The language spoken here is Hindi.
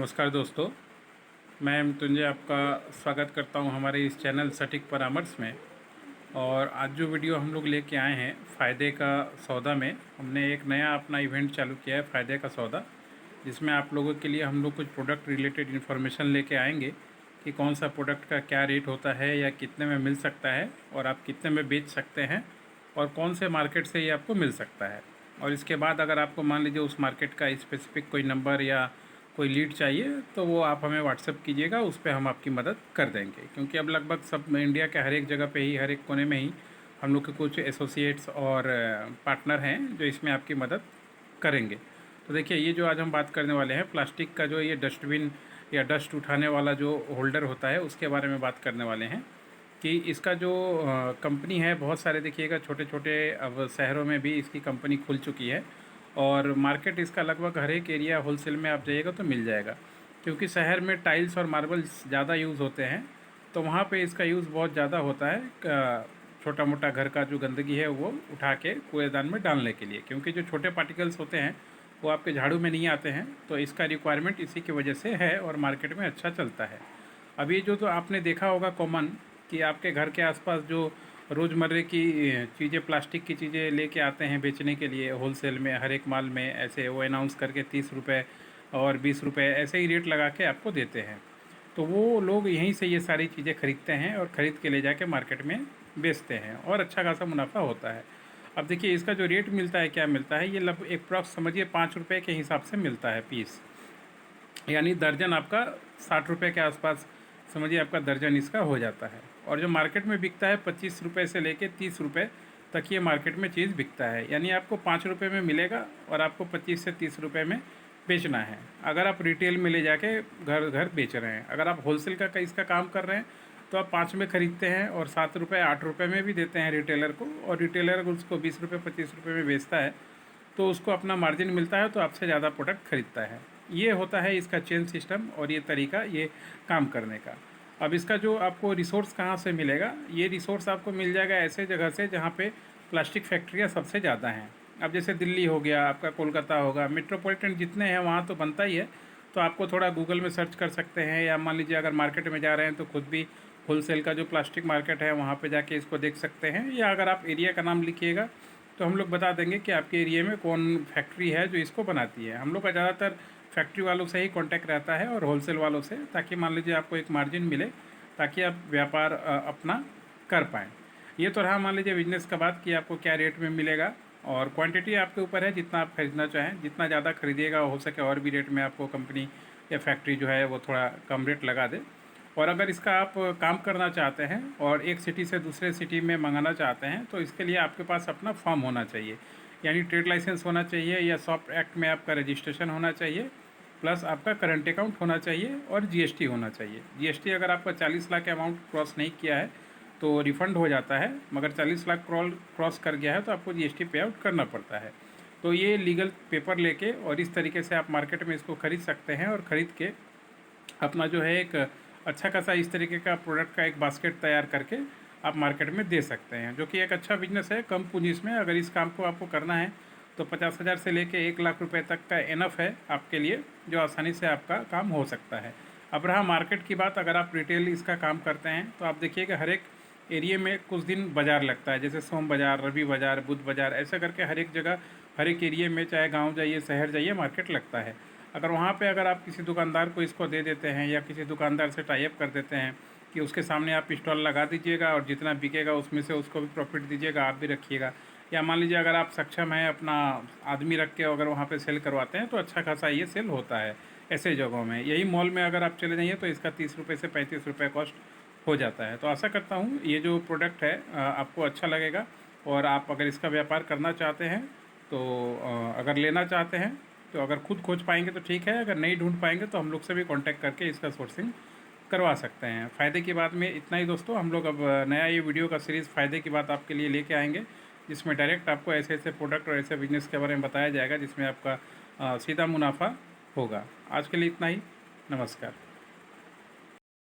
नमस्कार दोस्तों, मैं मृत्युंजय आपका स्वागत करता हूं हमारे इस चैनल सटीक परामर्श में। और आज जो वीडियो हम लोग लेके आए हैं फ़ायदे का सौदा में, हमने एक नया अपना इवेंट चालू किया है फ़ायदे का सौदा, जिसमें आप लोगों के लिए हम लोग कुछ प्रोडक्ट रिलेटेड इन्फॉर्मेशन लेके आएंगे कि कौन सा प्रोडक्ट का क्या रेट होता है या कितने में मिल सकता है और आप कितने में बेच सकते हैं और कौन से मार्केट से ये आपको मिल सकता है। और इसके बाद अगर आपको मान लीजिए उस मार्केट का स्पेसिफिक कोई नंबर या कोई लीड चाहिए तो वो आप हमें व्हाट्सएप कीजिएगा, उस पर हम आपकी मदद कर देंगे। क्योंकि अब लगभग सब इंडिया के हर एक जगह पे ही, हर एक कोने में ही हम लोग के कुछ एसोसिएट्स और पार्टनर हैं जो इसमें आपकी मदद करेंगे। तो देखिए, ये जो आज हम बात करने वाले हैं प्लास्टिक का, जो ये डस्टबिन या डस्ट उठाने वाला जो होल्डर होता है उसके बारे में बात करने वाले हैं कि इसका जो कंपनी है, बहुत सारे देखिएगा छोटे छोटे अब शहरों में भी इसकी कंपनी खुल चुकी है और मार्केट इसका लगभग हर एक एरिया होलसेल में आप जाइएगा तो मिल जाएगा। क्योंकि शहर में टाइल्स और मार्बल्स ज़्यादा यूज़ होते हैं तो वहाँ पे इसका यूज़ बहुत ज़्यादा होता है, छोटा मोटा घर का जो गंदगी है वो उठा के कूड़ेदान में डालने के लिए। क्योंकि जो छोटे पार्टिकल्स होते हैं वो आपके झाड़ू में नहीं आते हैं, तो इसका रिक्वायरमेंट इसी की वजह से है और मार्केट में अच्छा चलता है। अभी जो तो आपने देखा होगा कॉमन कि आपके घर के आसपास जो रोज़मर्रे की चीज़ें, प्लास्टिक की चीज़ें लेके आते हैं बेचने के लिए होलसेल में, हर एक माल में ऐसे वो अनाउंस करके 30 रुपये और 20 रुपये ऐसे ही रेट लगा के आपको देते हैं। तो वो लोग यहीं से ये सारी चीज़ें ख़रीदते हैं और ख़रीद के ले जाके मार्केट में बेचते हैं और अच्छा खासा मुनाफा होता है। अब देखिए, इसका जो रेट मिलता है, क्या मिलता है, ये लगभग एक प्रॉक्स समझिए 5 रुपये के हिसाब से मिलता है पीस। यानी दर्जन आपका 60 रुपये के आसपास समझिए आपका दर्जन इसका हो जाता है। और जो मार्केट में बिकता है 25 रुपये से लेके 30 रुपये तक ये मार्केट में चीज़ बिकता है। यानी आपको 5 रुपये में मिलेगा और आपको 25 से 30 रुपये में बेचना है, अगर आप रिटेल में ले जाके घर घर बेच रहे हैं। अगर आप होलसेल का इसका काम कर रहे हैं तो आप 5 में ख़रीदते हैं और 7 रुपये 8 रुपये में भी देते हैं रिटेलर को, और रिटेलर उसको 20 रुपये 25 रुपये में बेचता है तो उसको अपना मार्जिन मिलता है, तो आपसे ज़्यादा प्रोडक्ट खरीदता है। ये होता है इसका चेन सिस्टम और ये तरीका ये काम करने का। अब इसका जो आपको रिसोर्स कहाँ से मिलेगा, ये रिसोर्स आपको मिल जाएगा ऐसे जगह से जहाँ पे प्लास्टिक फैक्ट्रियाँ सबसे ज़्यादा हैं। अब जैसे दिल्ली हो गया, आपका कोलकाता होगा, मेट्रोपॉलिटन जितने हैं वहाँ तो बनता ही है। तो आपको थोड़ा गूगल में सर्च कर सकते हैं, या मान लीजिए अगर मार्केट में जा रहे हैं तो खुद भी होलसेल का जो प्लास्टिक मार्केट है वहाँ पे जाके इसको देख सकते हैं। या अगर आप एरिया का नाम लिखिएगा तो हम लोग बता देंगे कि आपके एरिया में कौन फैक्ट्री है जो इसको बनाती है। हम लोग का ज़्यादातर फैक्ट्री वालों से ही कांटेक्ट रहता है और होलसेल वालों से, ताकि मान लीजिए आपको एक मार्जिन मिले, ताकि आप व्यापार अपना कर पाएँ। ये तो रहा मान लीजिए बिजनेस का बात कि आपको क्या रेट में मिलेगा, और क्वांटिटी आपके ऊपर है, जितना आप खरीदना चाहें। जितना ज़्यादा खरीदिएगा हो सके और भी रेट में आपको कंपनी या फैक्ट्री जो है वो थोड़ा कम रेट लगा दे। और अगर इसका आप काम करना चाहते हैं और एक सिटी से दूसरे सिटी में मंगाना चाहते हैं तो इसके लिए आपके पास अपना फॉर्म होना चाहिए, यानी ट्रेड लाइसेंस होना चाहिए या सॉफ्ट एक्ट में आपका रजिस्ट्रेशन होना चाहिए, प्लस आपका करंट अकाउंट होना चाहिए और जीएसटी होना चाहिए। जीएसटी अगर आपका 40 लाख अमाउंट क्रॉस नहीं किया है तो रिफ़ंड हो जाता है, मगर 40 लाख क्रॉस कर गया है तो आपको जीएसटी पे आउट करना पड़ता है। तो ये लीगल पेपर लेके और इस तरीके से आप मार्केट में इसको ख़रीद सकते हैं और ख़रीद के अपना जो है एक अच्छा खासा इस तरीके का प्रोडक्ट का एक बास्केट तैयार करके आप मार्केट में दे सकते हैं, जो कि एक अच्छा बिजनेस है कम पूंजी इसमें। अगर इस काम को आपको करना है तो 50,000 से लेके 1 लाख रुपए तक का इनफ है आपके लिए, जो आसानी से आपका काम हो सकता है। अब रहा मार्केट की बात, अगर आप रिटेल इसका काम करते हैं तो आप देखिए कि हर एक एरिए में कुछ दिन बाज़ार लगता है, जैसे सोम बाज़ार, रवि बाज़ार, बुध बाज़ार, ऐसा करके हर एक जगह, हर एक एरिए में, चाहे गांव जाइए शहर जाइए, मार्केट लगता है। अगर वहाँ पे अगर आप किसी दुकानदार को इसको दे देते हैं या किसी दुकानदार से टाई अप कर देते हैं कि उसके सामने आप स्टॉल लगा दीजिएगा और जितना बिकेगा उसमें से उसको भी प्रॉफिट दीजिएगा, आप भी रखिएगा। या मान लीजिए अगर आप सक्षम हैं अपना आदमी रख के अगर वहाँ पे सेल करवाते हैं तो अच्छा खासा ये सेल होता है ऐसे जगहों में। यही मॉल में अगर आप चले जाइए तो इसका 30 रुपये से 35 रुपये कॉस्ट हो जाता है। तो आशा करता हूँ ये जो प्रोडक्ट है आपको अच्छा लगेगा, और आप अगर इसका व्यापार करना चाहते हैं तो अगर लेना चाहते हैं तो अगर खुद खोज पाएंगे तो ठीक है, अगर नहीं ढूंढ पाएंगे तो हम लोग से भी कांटेक्ट करके इसका सोर्सिंग करवा सकते हैं। फ़ायदे की बात में इतना ही दोस्तों। हम लोग अब नया ये वीडियो का सीरीज़ फ़ायदे की बात आपके लिए लेके आएंगे, जिसमें डायरेक्ट आपको ऐसे ऐसे प्रोडक्ट और ऐसे बिजनेस के बारे में बताया जाएगा जिसमें आपका सीधा मुनाफा होगा। आज के लिए इतना ही। नमस्कार।